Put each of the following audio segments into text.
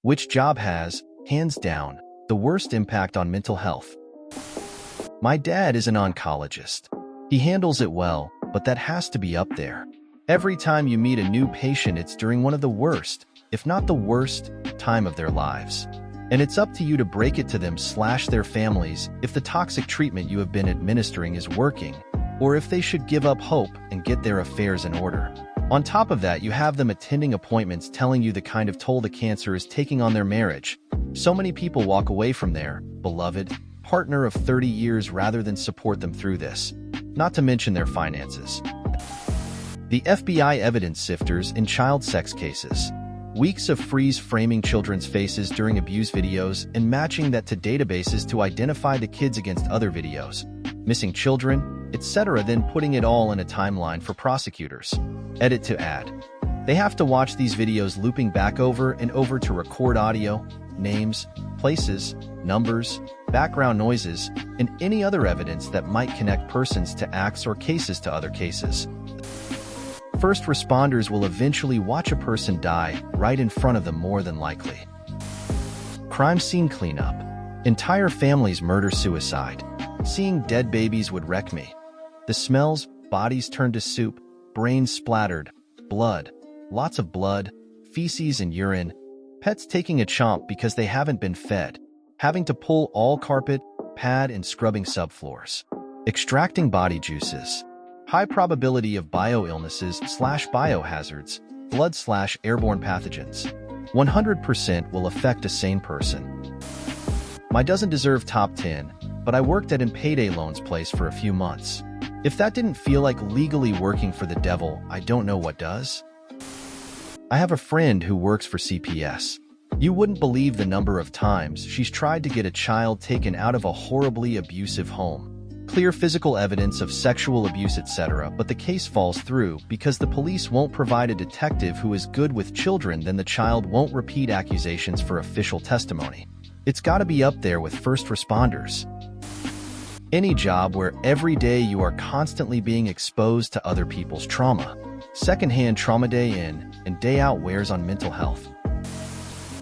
Which job has, hands down, the worst impact on mental health? My dad is an oncologist. He handles it well, but that has to be up there. Every time you meet a new patient, it's during one of the worst, if not the worst, time of their lives. And it's up to you to break it to them/their families if the toxic treatment you have been administering is working, or if they should give up hope and get their affairs in order. On top of that, you have them attending appointments telling you the kind of toll the cancer is taking on their marriage. So many people walk away from their beloved partner of 30 years rather than support them through this, not to mention their finances. The FBI evidence sifters in child sex cases. Weeks of freeze-framing children's faces during abuse videos and matching that to databases to identify the kids against other videos, missing children, etc., then putting it all in a timeline for prosecutors. Edit to add. They have to watch these videos looping back over and over to record audio, names, places, numbers, background noises, and any other evidence that might connect persons to acts or cases to other cases. First responders will eventually watch a person die right in front of them, more than likely. Crime scene cleanup. Entire families murder-suicide. Seeing dead babies would wreck me. The smells, bodies turned to soup, brains splattered, blood, lots of blood, feces and urine, pets taking a chomp because they haven't been fed, having to pull all carpet, pad and scrubbing subfloors. Extracting body juices. High probability of bioillnesses/biohazards, blood/airborne pathogens. 100% will affect a sane person. My doesn't deserve top 10, but I worked at an payday loans place for a few months. If that didn't feel like legally working for the devil, I don't know what does. I have a friend who works for CPS. You wouldn't believe the number of times she's tried to get a child taken out of a horribly abusive home. Clear physical evidence of sexual abuse, etc., but the case falls through because the police won't provide a detective who is good with children, then the child won't repeat accusations for official testimony. It's gotta be up there with first responders. Any job where every day you are constantly being exposed to other people's trauma. Secondhand trauma day in and day out wears on mental health.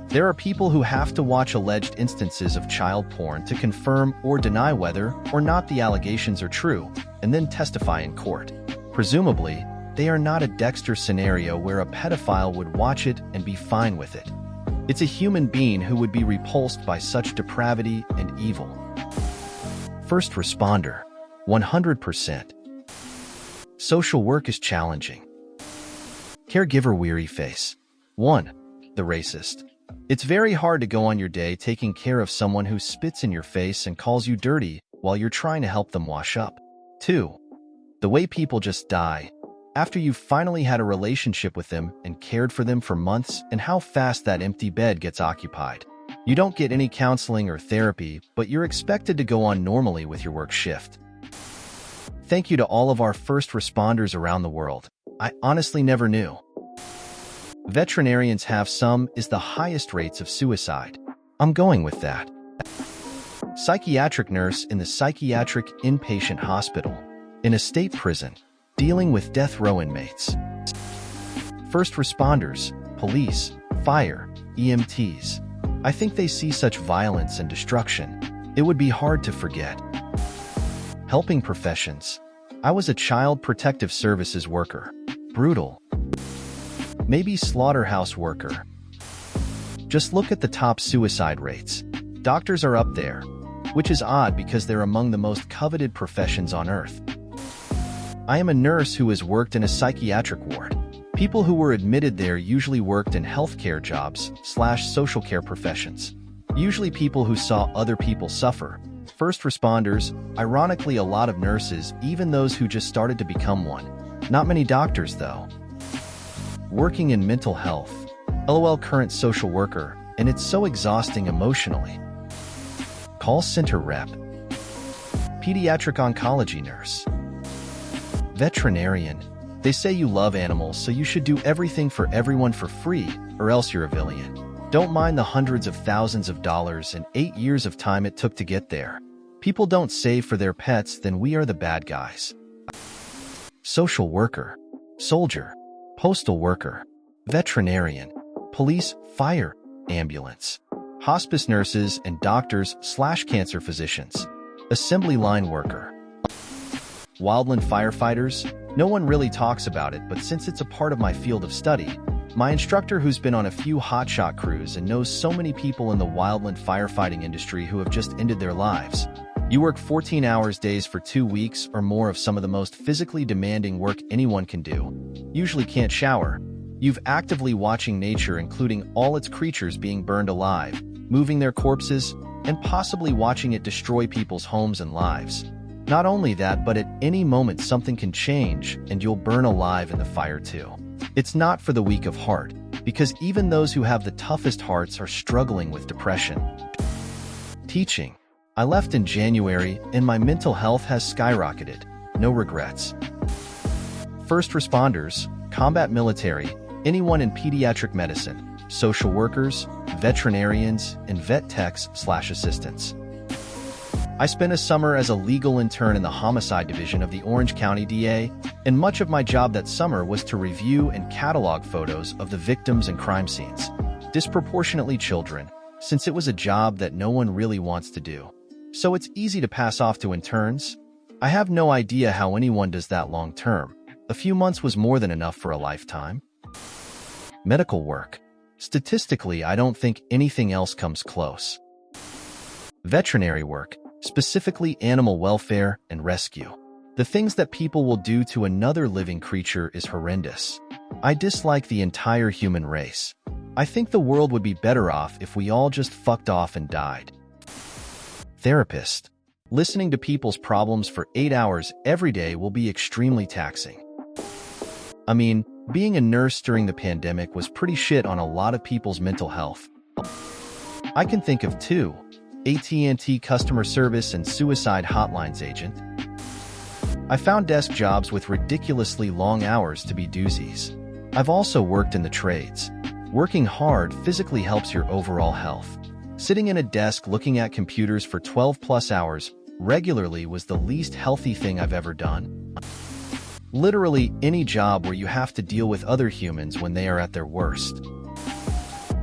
There are people who have to watch alleged instances of child porn to confirm or deny whether or not the allegations are true, and then testify in court. Presumably, they are not a Dexter scenario where a pedophile would watch it and be fine with it. It's a human being who would be repulsed by such depravity and evil. First responder. 100%. Social work is challenging. Caregiver weary face. 1. The racist. It's very hard to go on your day taking care of someone who spits in your face and calls you dirty while you're trying to help them wash up. 2. The way people just die after you've finally had a relationship with them and cared for them for months, and how fast that empty bed gets occupied. You don't get any counseling or therapy, but you're expected to go on normally with your work shift. Thank you to all of our first responders around the world. I honestly never knew. Veterinarians have some is the highest rates of suicide. I'm going with that. Psychiatric nurse in the psychiatric inpatient hospital. In a state prison, dealing with death row inmates. First responders, police, fire, EMTs. I think they see such violence and destruction. It would be hard to forget. Helping professions. I was a child protective services worker. Brutal. Maybe slaughterhouse worker. Just look at the top suicide rates. Doctors are up there, which is odd because they're among the most coveted professions on earth. I am a nurse who has worked in a psychiatric ward. People who were admitted there usually worked in healthcare jobs/social care professions. Usually people who saw other people suffer. First responders, ironically a lot of nurses, even those who just started to become one. Not many doctors though. Working in mental health. LOL current social worker, and it's so exhausting emotionally. Call center rep. Pediatric oncology nurse. Veterinarian. They say you love animals, so you should do everything for everyone for free, or else you're a villain. Don't mind the hundreds of thousands of dollars and 8 years of time it took to get there. People don't save for their pets, then we are the bad guys. Social worker. Soldier. Postal worker. Veterinarian. Police, fire, ambulance, hospice nurses and doctors/cancer physicians, assembly line worker, wildland firefighters. No one really talks about it, but since it's a part of my field of study, my instructor who's been on a few hotshot crews and knows so many people in the wildland firefighting industry who have just ended their lives. You work 14 hours days for 2 weeks or more of some of the most physically demanding work anyone can do. Usually can't shower. You've actively watching nature, including all its creatures being burned alive, moving their corpses, and possibly watching it destroy people's homes and lives. Not only that, but at any moment something can change and you'll burn alive in the fire too. It's not for the weak of heart, because even those who have the toughest hearts are struggling with depression. Teaching. I left in January and my mental health has skyrocketed. No regrets. First responders, combat military, anyone in pediatric medicine, social workers, veterinarians, and vet techs/assistants. I spent a summer as a legal intern in the homicide division of the Orange County DA, and much of my job that summer was to review and catalog photos of the victims and crime scenes, disproportionately children, since it was a job that no one really wants to do. So it's easy to pass off to interns. I have no idea how anyone does that long term. A few months was more than enough for a lifetime. Medical work. Statistically, I don't think anything else comes close. Veterinary work, specifically animal welfare and rescue. The things that people will do to another living creature is horrendous. I dislike the entire human race. I think the world would be better off if we all just fucked off and died. Therapist. Listening to people's problems for 8 hours every day will be extremely taxing. I mean, being a nurse during the pandemic was pretty shit on a lot of people's mental health. I can think of 2. AT&T customer service and suicide hotlines agent. I found desk jobs with ridiculously long hours to be doozies. I've also worked in the trades. Working hard physically helps your overall health. Sitting in a desk looking at computers for 12+ hours regularly was the least healthy thing I've ever done. Literally any job where you have to deal with other humans when they are at their worst.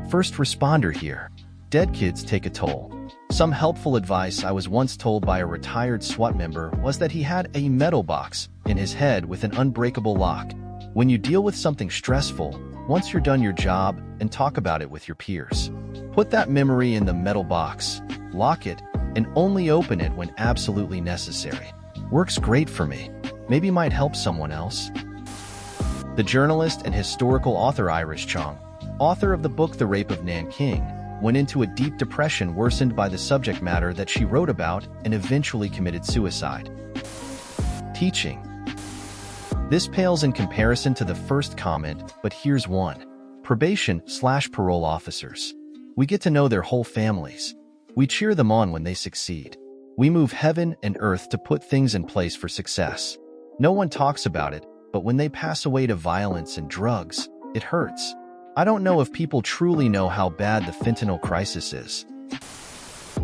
First responder here. Dead kids take a toll. Some helpful advice I was once told by a retired SWAT member was that he had a metal box in his head with an unbreakable lock. When you deal with something stressful, once you're done your job, and talk about it with your peers. Put that memory in the metal box, lock it, and only open it when absolutely necessary. Works great for me. Maybe might help someone else. The journalist and historical author Iris Chong, author of the book The Rape of Nanking, went into a deep depression worsened by the subject matter that she wrote about and eventually committed suicide. Teaching. This pales in comparison to the first comment, but here's one. Probation/parole officers. We get to know their whole families. We cheer them on when they succeed. We move heaven and earth to put things in place for success. No one talks about it, but when they pass away to violence and drugs, it hurts. I don't know if people truly know how bad the fentanyl crisis is.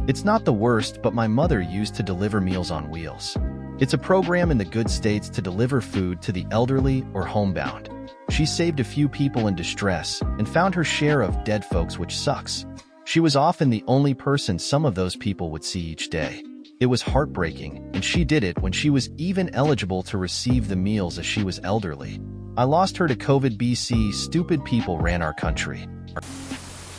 It's not the worst, but my mother used to deliver Meals on Wheels. It's a program in the good states to deliver food to the elderly or homebound. She saved a few people in distress and found her share of dead folks, which sucks. She was often the only person some of those people would see each day. It was heartbreaking, and she did it when she was even eligible to receive the meals as she was elderly. I lost her to COVID. BC. Stupid people ran our country.